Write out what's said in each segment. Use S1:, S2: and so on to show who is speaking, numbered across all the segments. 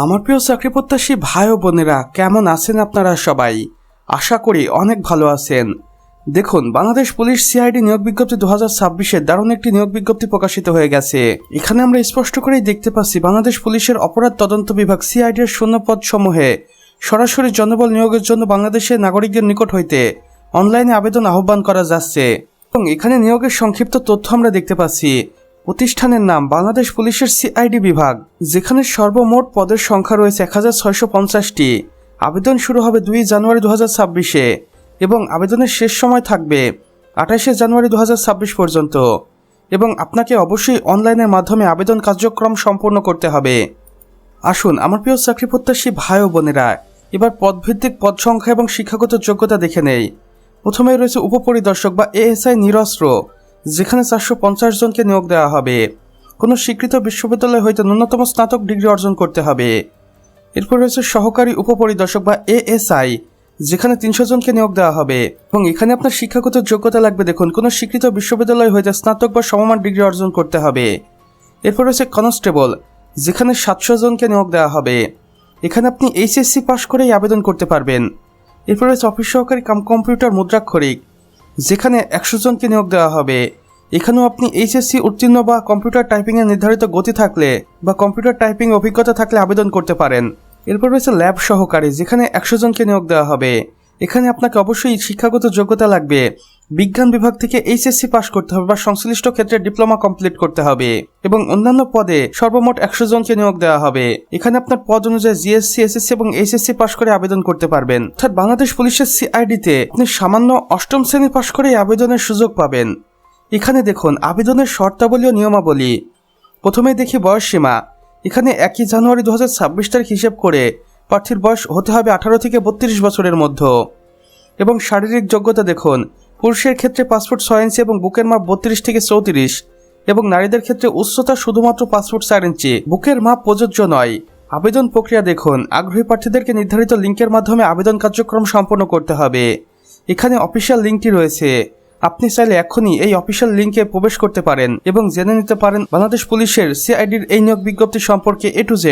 S1: আমার প্রিয় চাকরি প্রত্যাশী ভাই ও বোনেরা, কেমন আছেন আপনারা সবাই? আশা করি অনেক ভালো আছেন। দেখুন, বাংলাদেশ পুলিশ সিআইডি নিয়োগ বিজ্ঞপ্তি 2026-এর দারুণ একটি নিয়োগ বিজ্ঞপ্তি প্রকাশিত হয়ে গেছে। এখানে আমরা স্পষ্ট করেই দেখতে পাচ্ছি বাংলাদেশ পুলিশের অপরাধ তদন্ত বিভাগ সিআইডির শূন্য পদ সমূহে সরাসরি জনবল নিয়োগের জন্য বাংলাদেশের নাগরিকদের নিকট হইতে অনলাইনে আবেদন আহ্বান করা যাচ্ছে এবং এখানে নিয়োগের সংক্ষিপ্ত তথ্য আমরা দেখতে পাচ্ছি। প্রতিষ্ঠানের নাম বাংলাদেশ পুলিশের সিআইডি বিভাগ, যেখানে সর্বমোট পদের সংখ্যা রয়েছে 1650টি। আবেদন শুরু হবে 2 জানুয়ারি 2026-এ এবং আবেদনের শেষ সময় থাকবে 28শে জানুয়ারি 2026 পর্যন্ত এবং আপনাকে অবশ্যই অনলাইনের মাধ্যমে আবেদন কার্যক্রম সম্পূর্ণ করতে হবে। আসুন আমার প্রিয় চাকরি প্রত্যাশী ভাই ও বোনেরা, এবার পদভিত্তিক পদ সংখ্যা এবং শিক্ষাগত যোগ্যতা দেখে নেই। প্রথমে রয়েছে উপপরিদর্শক বা এএসআই নিরস্ত্র, যেখানে 450 জনকে নিয়োগ দেওয়া হবে। কোনো স্বীকৃত বিশ্ববিদ্যালয় হইতে ন্যূনতম স্নাতক ডিগ্রি অর্জন করতে হবে। এরপর রয়েছে সহকারী উপপরিদর্শক বা এএসআই, যেখানে 300 জনকে নিয়োগ দেওয়া হবে এবং এখানে আপনার শিক্ষাগত যোগ্যতা লাগবে। দেখুন, কোনো স্বীকৃত বিশ্ববিদ্যালয় হইতে স্নাতক বা সমমান ডিগ্রি অর্জন করতে হবে। এরপর রয়েছে কনস্টেবল, যেখানে 700 জনকে নিয়োগ দেওয়া হবে। এখানে আপনি এইচএসসি পাস করেই আবেদন করতে পারবেন। এরপর রয়েছে অফিস সহকারী কাম কম্পিউটার মুদ্রাক্ষরিক, যেখানে 100 জনকে নিয়োগ দেওয়া হবে। এখানেও আপনি এইচএসসি উত্তীর্ণ বা কম্পিউটার টাইপিংয়ের নির্ধারিত গতি থাকলে বা কম্পিউটার টাইপিং অভিজ্ঞতা থাকলে আবেদন করতে পারেন। এরপর রয়েছে ল্যাব সহকারী, যেখানে 100 জনকে নিয়োগ দেওয়া হবে। এখানে আপনাকে অবশ্যই শিক্ষাগত যোগ্যতা লাগবে। বিজ্ঞান বিভাগ থেকে এইচএসসি পাস করতে হবে বা সংশ্লিষ্ট ক্ষেত্রে ডিপ্লোমা কমপ্লিট করতে হবে এবং অন্যান্য পদে সর্বমোট 100 জনকে নিয়োগ দেওয়া হবে। এখানে আপনার পদ অনুযায়ী জিএসসি, এসএসসি এবং এইচএসসি পাস করে আবেদন করতে পারবেন। অর্থাৎ বাংলাদেশ পুলিশের সিআইডিতে আপনি সামান্য 8ম শ্রেণী পাস করেই আবেদনের সুযোগ পাবেন। এখানে দেখুন আবেদনের শর্তাবলী ও নিয়মাবলী। প্রথমে দেখি বয়স সীমা। এখানে 1 জানুয়ারি 2026 তারিখ হিসেব করে প্রার্থীর বয়স হতে হবে 18 থেকে 32 বছরের মধ্যে এবং শারীরিক যোগ্যতা দেখুন, পুরুষের ক্ষেত্রে 5 ফুট 6 ইঞ্চি এবং বুকের মাপ 32 থেকে 34 এবং নারীদের ক্ষেত্রে উচ্চতা শুধুমাত্র 5 ফুট 4 ইঞ্চি, বুকের মাপ প্রযোজ্য নয়। আবেদন প্রক্রিয়া দেখুন, আগ্রহী প্রার্থীদেরকে নির্ধারিত লিঙ্কের মাধ্যমে আবেদন কার্যক্রম সম্পন্ন করতে হবে। এখানে অফিসিয়াল লিঙ্কটি রয়েছে, আপনি চাইলে এখনই এই অফিসিয়াল লিঙ্কে প্রবেশ করতে পারেন এবং জেনে নিতে পারেন বাংলাদেশ পুলিশের সিআইডির এই নিয়োগ বিজ্ঞপ্তি সম্পর্কে A to Z।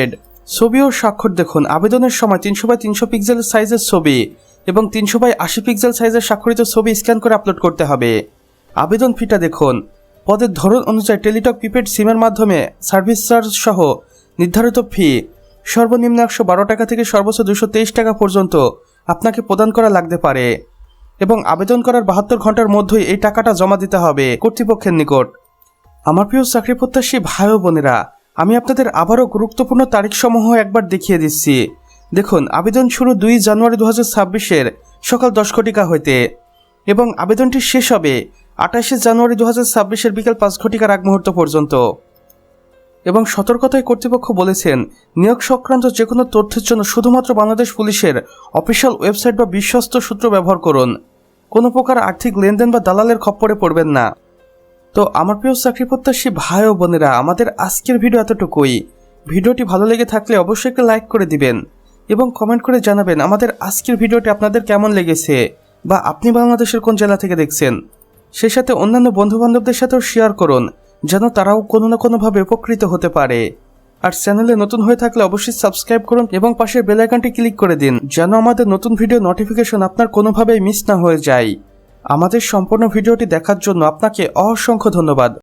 S1: ছবি ও স্বাক্ষর দেখুন, আবেদনের সময় 300x300 পিক্সেল সাইজের ছবি এবং 300x80 পিক্সেল সাইজের স্বাক্ষরিত ছবি স্ক্যান করে আপলোড করতে হবে। আবেদন ফিটা দেখুন, পদের ধরন অনুযায়ী টেলিটক প্রিপেড সিমের মাধ্যমে সার্ভিস চার্জ সহ নির্ধারিত ফি সর্বনিম্ন 112 টাকা থেকে সর্বোচ্চ 223 টাকা পর্যন্ত আপনাকে প্রদান করা লাগতে পারে এবং আবেদন করার 72 ঘন্টার মধ্যেই এই টাকাটা জমা দিতে হবে কর্তৃপক্ষের নিকট। আমার প্রিয় চাকরি প্রত্যাশী ভাই ও বোনেরা, আমি আপনাদের আবারও গুরুত্বপূর্ণ তারিখসমূহ একবার দেখিয়ে দিচ্ছি। দেখুন, আবেদন শুরু 2 জানুয়ারি 2026-এর সকাল 10 ঘটিকা হইতে এবং আবেদনটি শেষ হবে 28শে জানুয়ারি 2026-এর বিকাল 5 ঘটিকার আগ মুহূর্ত পর্যন্ত এবং সতর্কতায় কর্তৃপক্ষ বলেছেন, নিয়োগ সংক্রান্ত যে কোনো তথ্যের জন্য শুধুমাত্র বাংলাদেশ পুলিশের অফিসিয়াল ওয়েবসাইট বা বিশ্বস্ত সূত্র ব্যবহার করুন। কোনো প্রকার আর্থিক লেনদেন বা দালালের খপ্পরে পড়বেন না। তো আমার প্রিয় চাকরি প্রত্যাশী ভাই ও বোনেরা, আমাদের আজকের ভিডিও এতটুকুই। ভিডিওটি ভালো লেগে থাকলে অবশ্যই একটা লাইক করে দিবেন এবং কমেন্ট করে জানাবেন আমাদের আজকের ভিডিওটি আপনাদের কেমন লেগেছে বা আপনি বাংলাদেশের কোন জেলা থেকে দেখছেন। সেই সাথে অন্যান্য বন্ধুবান্ধবদের সাথেও শেয়ার করুন, যেন তারাও কোনো না কোনোভাবে উপকৃত হতে পারে। আর চ্যানেলে নতুন হয়ে থাকলে অবশ্যই সাবস্ক্রাইব করুন এবং পাশের বেল আইকনটি ক্লিক করে দিন, যেন আমাদের নতুন ভিডিও নোটিফিকেশন আপনার কোনোভাবেই মিস না হয়ে যায়। আমাদের সম্পূর্ণ ভিডিওটি দেখার জন্য আপনাকে অসংখ্য ধন্যবাদ।